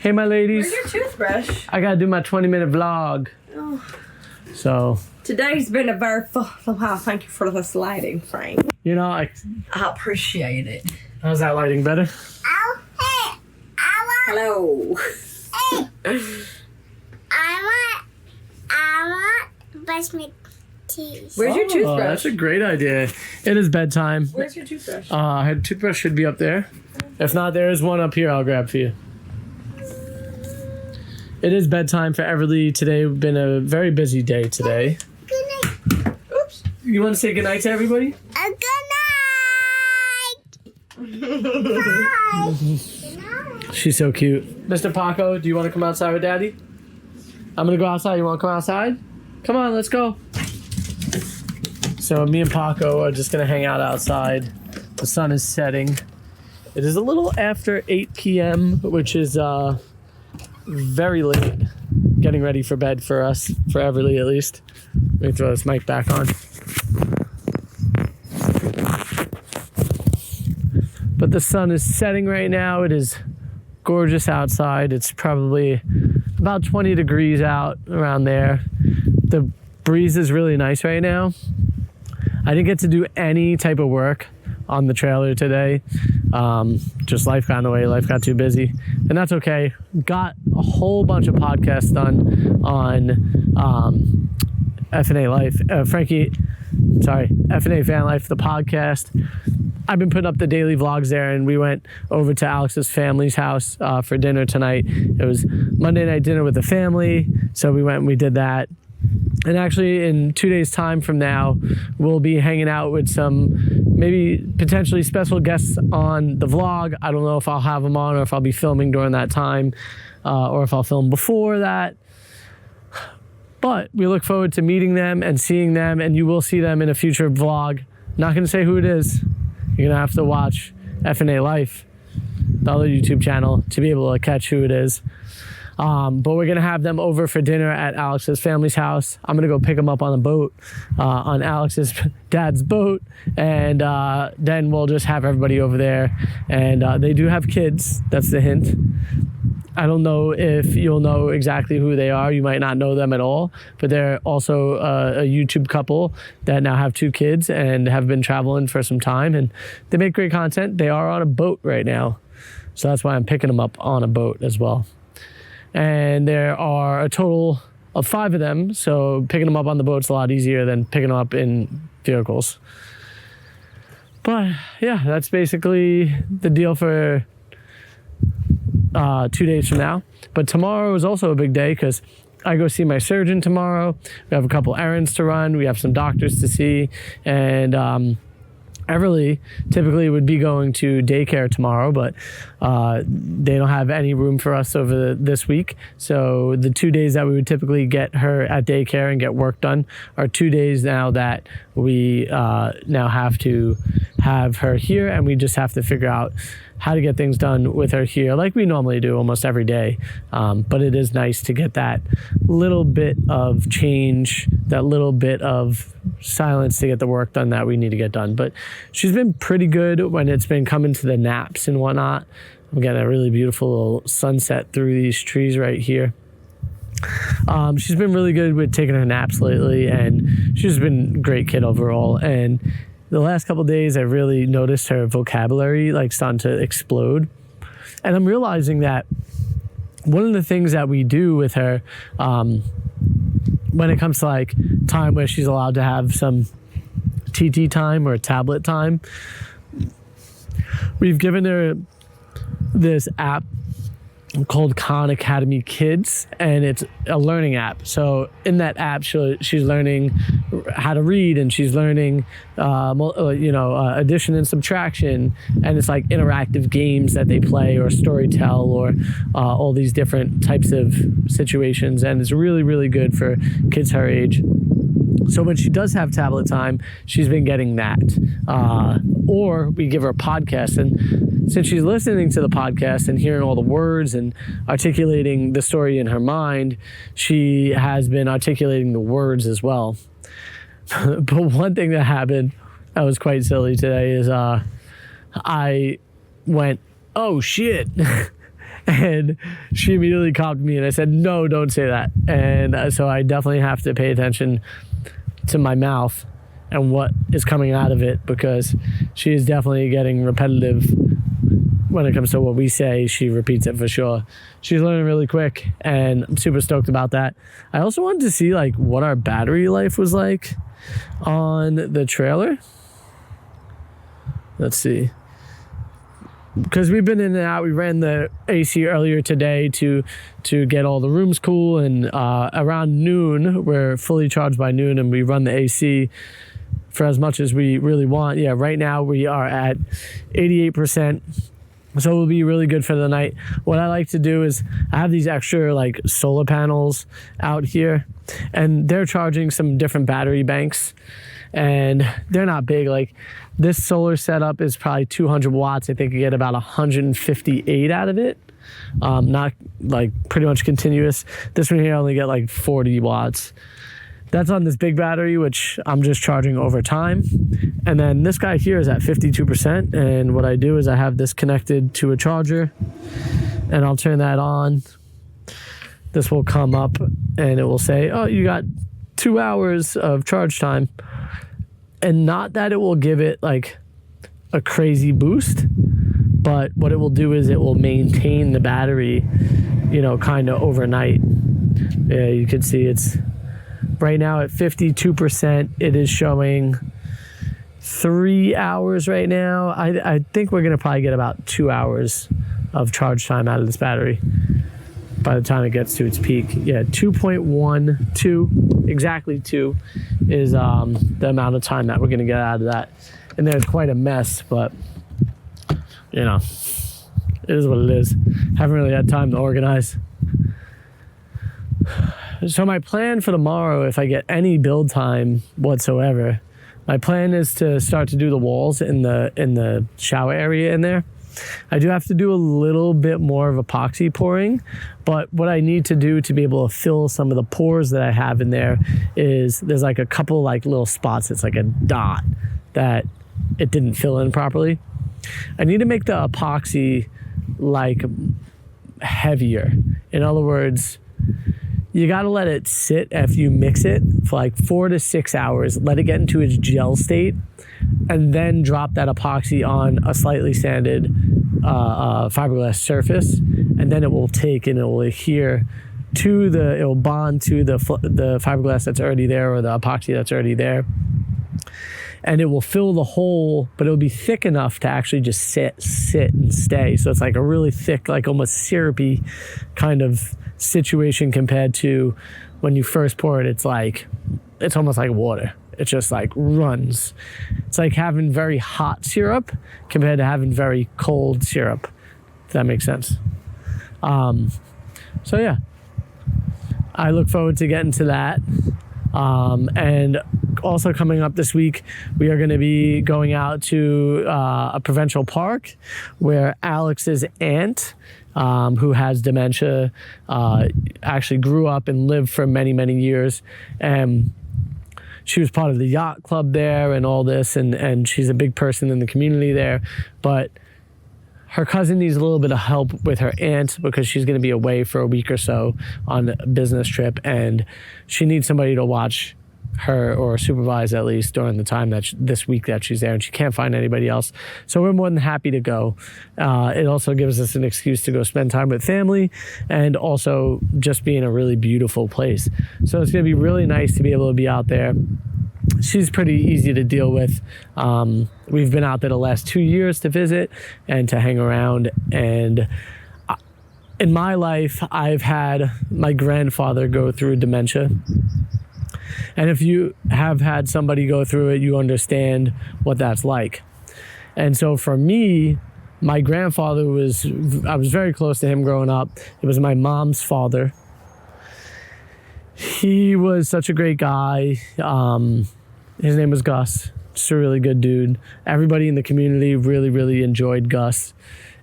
Hey, my ladies. Where's your toothbrush? I gotta do my 20-minute vlog. Oh. So. Today's been a very full. Wow, thank you for this lighting, Frank. You know, I appreciate it. How's that lighting better? Oh, hey. Hello. Hey. I want brush my teeth. Where's your toothbrush? That's a great idea. It is bedtime. Where's your toothbrush? Her toothbrush should be up there. If not, there is one up here I'll grab for you. It is bedtime for Everly today. Been a very busy day today. Good night. Oops. You want to say goodnight to everybody? Good night. Bye. Good night. She's so cute. Mr. Paco, do you want to come outside with Daddy? I'm going to go outside. You want to come outside? Come on, let's go. So me and Paco are just going to hang out outside. The sun is setting. It is a little after 8 p.m., which is very late. Getting ready for bed for us, for Everly at least. Let me throw this mic back on. But the sun is setting right now. It is gorgeous outside. It's probably about 20 degrees out around there. The breeze is really nice right now. I didn't get to do any type of work on the trailer today. Just life got in the way. Life got too busy, and that's okay. Got a whole bunch of podcasts done on F&A Life. Frankie, sorry, F&A Van Life, the podcast. I've been putting up the daily vlogs there, and we went over to Alex's family's house for dinner tonight. It was Monday night dinner with the family, so we went and we did that. And actually, in 2 days' time from now, we'll be hanging out with some maybe potentially special guests on the vlog. I don't know if I'll have them on or if I'll be filming during that time or if I'll film before that. But we look forward to meeting them and seeing them, and you will see them in a future vlog. Not going to say who it is. You're going to have to watch F&A Life, the other YouTube channel, to be able to catch who it is. But we're going to have them over for dinner at Alex's family's house. I'm going to go pick them up on a boat, on Alex's dad's boat. And then we'll just have everybody over there. And they do have kids. That's the hint. I don't know if you'll know exactly who they are. You might not know them at all. But they're also a YouTube couple that now have 2 kids and have been traveling for some time. And they make great content. They are on a boat right now. So that's why I'm picking them up on a boat as well. And there are a total of 5 of them, so picking them up on the boat's a lot easier than picking them up in vehicles. But yeah, that's basically the deal for 2 days from now. But tomorrow is also a big day because I go see my surgeon tomorrow. We have a couple errands to run. We have some doctors to see, and Everly typically would be going to daycare tomorrow, but they don't have any room for us over this week. So the 2 days that we would typically get her at daycare and get work done are 2 days now that we now have to have her here, and we just have to figure out how to get things done with her here like we normally do almost every day. But it is nice to get that little bit of change, that little bit of silence to get the work done that we need to get done. But she's been pretty good when it's been coming to the naps and whatnot. I'm getting a really beautiful little sunset through these trees right here. She's been really good with taking her naps lately, and she's been a great kid overall. And the last couple of days, I really noticed her vocabulary like starting to explode. And I'm realizing that one of the things that we do with her when it comes to like time where she's allowed to have some TT time or tablet time, we've given her this app called Khan Academy Kids, and it's a learning app. So in that app, she's learning how to read, and she's learning addition and subtraction, and it's like interactive games that they play or storytell or all these different types of situations, and it's really, really good for kids her age. So when she does have tablet time, she's been getting that. Or we give her a podcast, and since she's listening to the podcast and hearing all the words and articulating the story in her mind, she has been articulating the words as well. But one thing that happened that was quite silly today is I went, "Oh shit." And she immediately copped me, and I said, no, don't say that. And so I definitely have to pay attention to my mouth and what is coming out of it, because she is definitely getting repetitive when it comes to what we say. She repeats it for sure. She's learning really quick, and I'm super stoked about that. I also wanted to see like what our battery life was like on the trailer. Let's see. Because we've been in and out. We ran the AC earlier today to get all the rooms cool, and around noon, we're fully charged by noon, and we run the AC for as much as we really want. Yeah, right now we are at 88%. So it will be really good for the night. What I like to do is I have these extra like solar panels out here, and they're charging some different battery banks, and they're not big. Like this solar setup is probably 200 watts. I think you get about 158 out of it. Not like pretty much continuous. This one here I only get like 40 watts. That's on this big battery, which I'm just charging over time. And then this guy here is at 52%. And what I do is I have this connected to a charger, and I'll turn that on. This will come up and it will say, oh, you got 2 hours of charge time. And not that it will give it like a crazy boost, but what it will do is it will maintain the battery, you know, kind of overnight. Yeah, you can see it's right now at 52%. It is showing 3 hours right now. I think we're going to probably get about 2 hours of charge time out of this battery by the time it gets to its peak. Yeah, 2.12, exactly 2 is the amount of time that we're going to get out of that. And there's quite a mess, but you know, it is what it is. Haven't really had time to organize. So my plan for tomorrow, if I get any build time whatsoever, my plan is to start to do the walls in the shower area in there. I do have to do a little bit more of epoxy pouring, but what I need to do to be able to fill some of the pores that I have in there is there's like a couple like little spots. It's like a dot that it didn't fill in properly. I need to make the epoxy like heavier. In other words, you got to let it sit after you mix it for like 4 to 6 hours. Let it get into its gel state, and then drop that epoxy on a slightly sanded fiberglass surface, and then it will take and it will adhere to it will bond to the fiberglass that's already there, or the epoxy that's already there, and it will fill the hole, but it'll be thick enough to actually just sit and stay. So it's like a really thick, like almost syrupy kind of situation compared to when you first pour it. It's almost like water. It just like runs. It's like having very hot syrup compared to having very cold syrup, if that makes sense. So yeah, I look forward to getting to that. And also coming up this week, we are going to be going out to a provincial park where Alex's aunt, who has dementia, actually grew up and lived for many, many years. And she was part of the yacht club there and all this, and she's a big person in the community there. But her cousin needs a little bit of help with her aunt because she's going to be away for a week or so on a business trip, and she needs somebody to watch her or supervise at least during the time this week that she's there, and she can't find anybody else. So we're more than happy to go. It also gives us an excuse to go spend time with family, and also just be in a really beautiful place. So it's going to be really nice to be able to be out there. She's pretty easy to deal with. We've been out there the last 2 years to visit and to hang around. And in my life, I've had my grandfather go through dementia. And if you have had somebody go through it, you understand what that's like. And so for me, my grandfather I was very close to him growing up. It was my mom's father. He was such a great guy. His name was Gus. Just a really good dude. Everybody in the community really, really enjoyed Gus.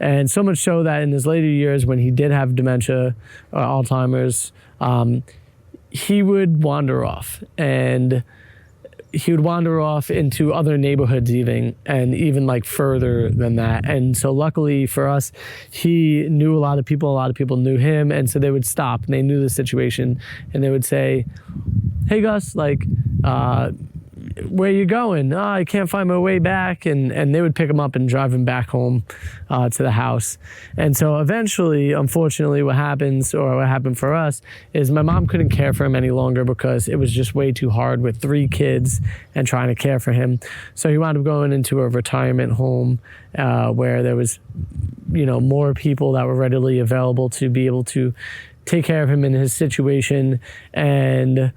And so much so that in his later years, when he did have dementia or Alzheimer's, he would wander off. And he would wander off into other neighborhoods even like further than that. And so luckily for us, he knew a lot of people knew him. And so they would stop and they knew the situation and they would say, hey Gus, like, where you going? Oh, I can't find my way back. And they would pick him up and drive him back home to the house. And so eventually, unfortunately, what happened for us is my mom couldn't care for him any longer because it was just way too hard with 3 kids and trying to care for him. So he wound up going into a retirement home where there was, more people that were readily available to be able to take care of him in his situation. And,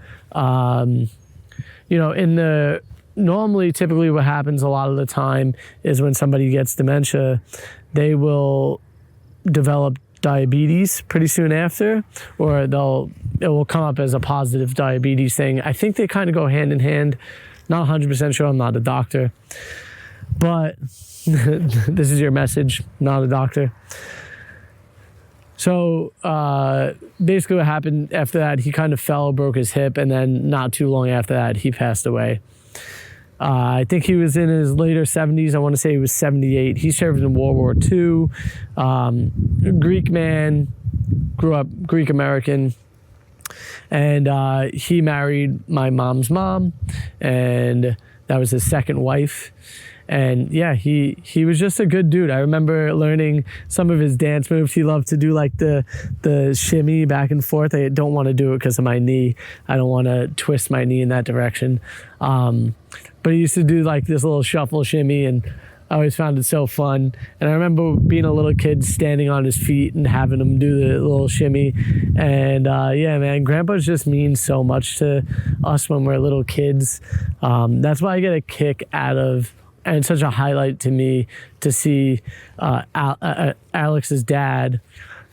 typically what happens a lot of the time is when somebody gets dementia, they will develop diabetes pretty soon after, or it will come up as a positive diabetes thing. I think they kind of go hand in hand. Not 100% sure, I'm not a doctor. But this is your message, not a doctor. So basically what happened after that, he kind of fell, broke his hip, and then not too long after that, he passed away. I think he was in his later 70s. I want to say he was 78. He served in World War II. Greek man, grew up Greek American. And he married my mom's mom, and that was his second wife. And yeah, he was just a good dude. I remember learning some of his dance moves. He loved to do like the shimmy back and forth. I don't want to do it because of my knee. I don't want to twist my knee in that direction. But he used to do like this little shuffle shimmy, and I always found it so fun. And I remember being a little kid standing on his feet and having him do the little shimmy. And yeah, man, Grandpa just means so much to us when we're little kids. That's why I get a kick out of, and such a highlight to me to see Alex's dad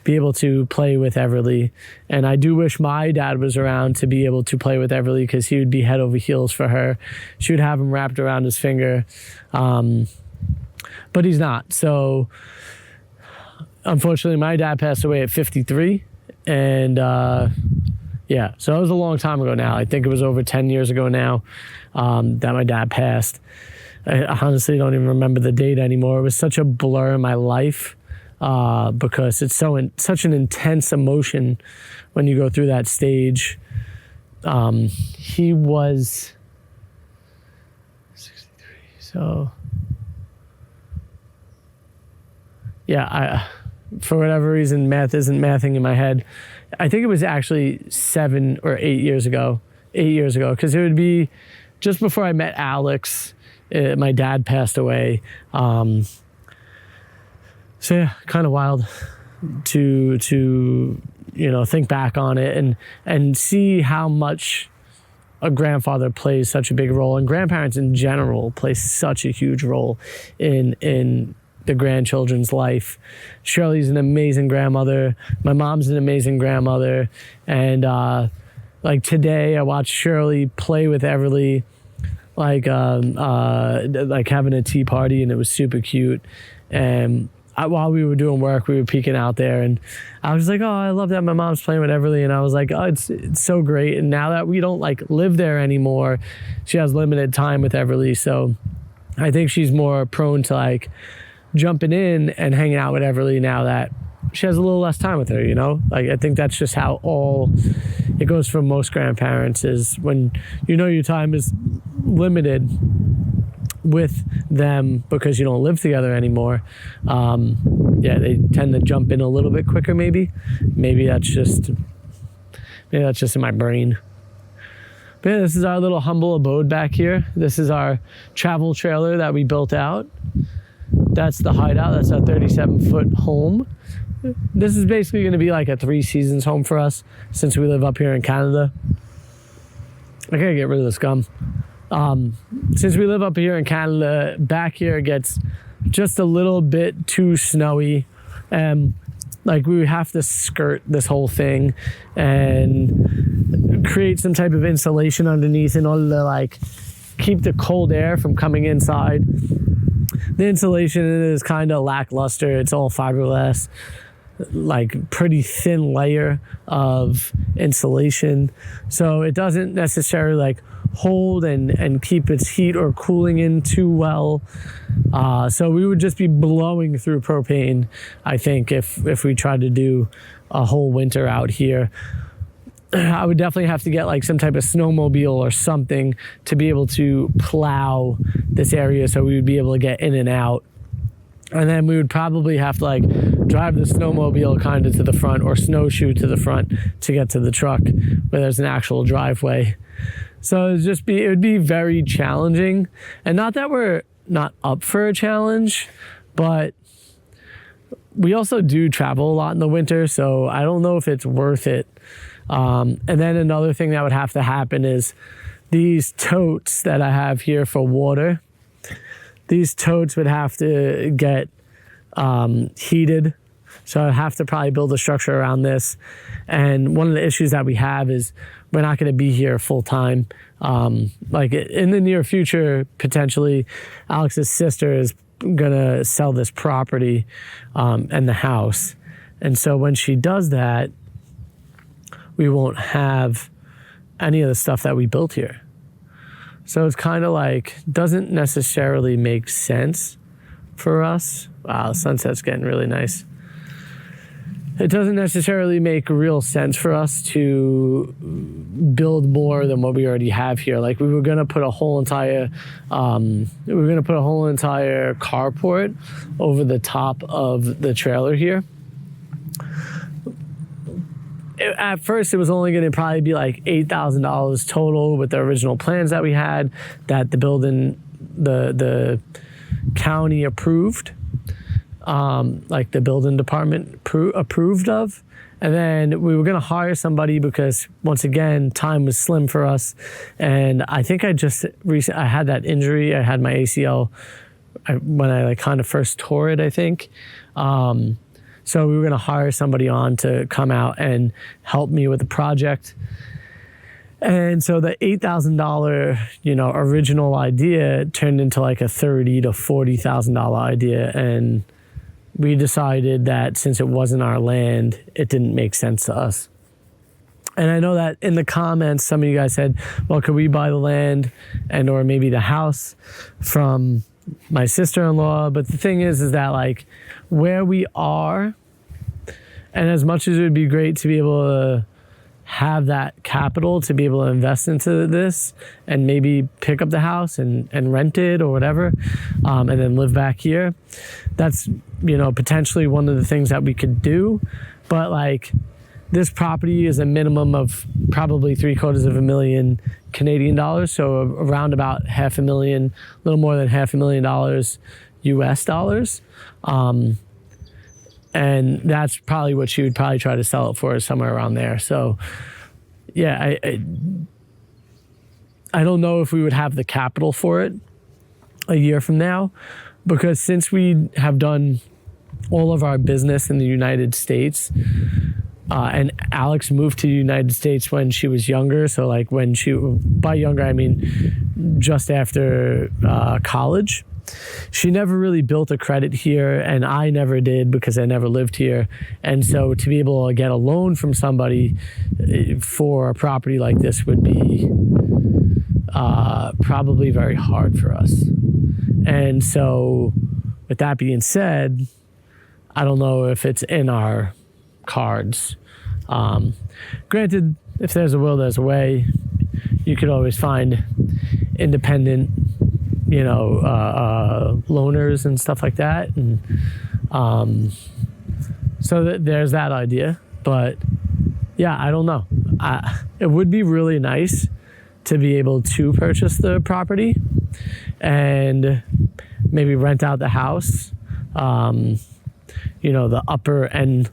be able to play with Everly. And I do wish my dad was around to be able to play with Everly, because he would be head over heels for her. She would have him wrapped around his finger. But he's not. So unfortunately, my dad passed away at 53. And yeah, so it was a long time ago now. I think it was over 10 years ago now that my dad passed. I honestly don't even remember the date anymore. It was such a blur in my life because it's such an intense emotion when you go through that stage. He was 63, so yeah, for whatever reason, math isn't mathing in my head. I think it was actually 7 or 8 years ago. 8 years ago, because it would be just before I met Alex. My dad passed away. So yeah, kind of wild to think back on it and see how much a grandfather plays such a big role, and grandparents in general play such a huge role in the grandchildren's life. Shirley's an amazing grandmother. My mom's an amazing grandmother. And like today, I watched Shirley play with Everly, like having a tea party, and it was super cute. And while we were doing work, we were peeking out there, and I was like, oh, I love that my mom's playing with Everly. And I was like, oh, it's so great. And now that we don't like live there anymore, she has limited time with Everly. So I think she's more prone to like jumping in and hanging out with Everly now that she has a little less time with her, Like, I think that's just how it goes for most grandparents, is when your time is limited with them because you don't live together anymore. Yeah, they tend to jump in a little bit quicker, maybe that's just in my brain. But yeah, this is our little humble abode back here. This is our travel trailer that we built out. That's the hideout. That's our 37-foot home. This is basically going to be like a 3 seasons home for us, since we live up here in Canada. I gotta get rid of this gum. Since we live up here in Canada, back here it gets just a little bit too snowy, and like we would have to skirt this whole thing and create some type of insulation underneath in order to like keep the cold air from coming inside. The insulation is kind of lackluster. It's all fiberglass, like pretty thin layer of insulation. So it doesn't necessarily like hold and keep its heat or cooling in too well. So we would just be blowing through propane, I think, if we tried to do a whole winter out here. I would definitely have to get like some type of snowmobile or something to be able to plow this area so we would be able to get in and out. And then we would probably have to like drive the snowmobile kind of to the front or snowshoe to the front to get to the truck where there's an actual driveway. So it would be very challenging. And not that we're not up for a challenge, but we also do travel a lot in the winter, so I don't know if it's worth it. And then another thing that would have to happen is these totes that I have here for water. These totes would have to get heated. So I'd have to probably build a structure around this. And one of the issues that we have is we're not going to be here full time. Like in the near future, potentially, Alex's sister is going to sell this property and the house. And so when she does that, we won't have any of the stuff that we built here. So it's kind of like, doesn't necessarily make sense for us. Wow, the sunset's getting really nice. It doesn't necessarily make real sense for us to build more than what we already have here. Like we were gonna put a whole entire, carport over the top of the trailer here. At first, it was only going to probably be like $8,000 total with the original plans that we had that the county approved, like the building department approved of. And then we were going to hire somebody because, once again, time was slim for us. And I think I had that injury. I had my ACL when I like kind of first tore it, I think. So we were going to hire somebody on to come out and help me with the project. And so the $8,000, original idea turned into like a $30,000 to $40,000 idea. And we decided that since it wasn't our land, it didn't make sense to us. And I know that in the comments, some of you guys said, well, could we buy the land and or maybe the house from my sister-in-law? But the thing is that like where we are, and as much as it would be great to be able to have that capital to be able to invest into this and maybe pick up the house and rent it or whatever, and then live back here, that's potentially one of the things that we could do. But like this property is a minimum of probably $750,000 Canadian dollars, so around about $500,000, a little more than $500,000 US dollars. And that's probably what she would probably try to sell it for, somewhere around there. So yeah, I don't know if we would have the capital for it a year from now, because since we have done all of our business in the United States, and Alex moved to the United States when she was younger. So like by younger, I mean just after college. She never really built a credit here, and I never did because I never lived here. And so to be able to get a loan from somebody for a property like this would be probably very hard for us. And so with that being said, I don't know if it's in our cards. Granted, if there's a will, there's a way. You could always find independent loaners and stuff like that. And so there's that idea. But yeah, I don't know. It would be really nice to be able to purchase the property and maybe rent out the house, the upper end,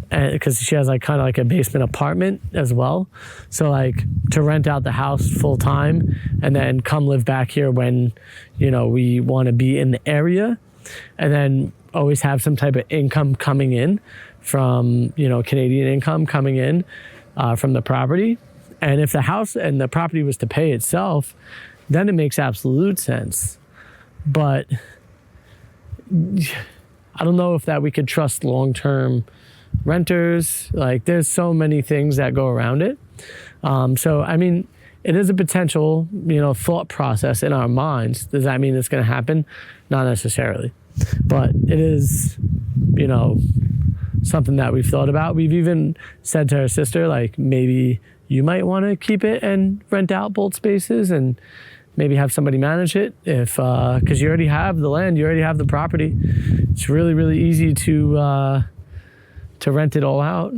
because she has like kind of like a basement apartment as well. So like to rent out the house full time and then come live back here when, we want to be in the area, and then always have some type of income coming in from, Canadian income coming in from the property. And if the house and the property was to pay itself, then it makes absolute sense. But I don't know if that we could trust long-term renters. Like there's so many things that go around it. So, I mean, it is a potential, thought process in our minds. Does that mean it's going to happen? Not necessarily, but it is, something that we've thought about. We've even said to our sister, like, maybe you might want to keep it and rent out both spaces and maybe have somebody manage it because you already have the land, you already have the property. It's really, really easy to rent it all out.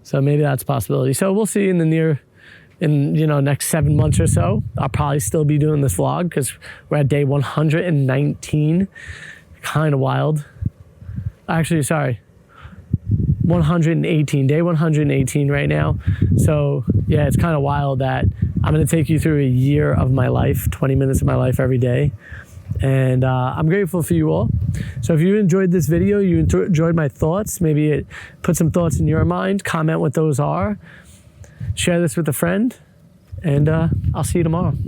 So maybe that's a possibility. So we'll see in the next 7 months or so. I'll probably still be doing this vlog because we're at day 119. Kind of wild. Actually, sorry. 118, day 118 right now. So yeah, it's kind of wild that I'm going to take you through a year of my life, 20 minutes of my life every day. And I'm grateful for you all. So if you enjoyed this video, you enjoyed my thoughts, maybe it put some thoughts in your mind, comment what those are, share this with a friend, and I'll see you tomorrow.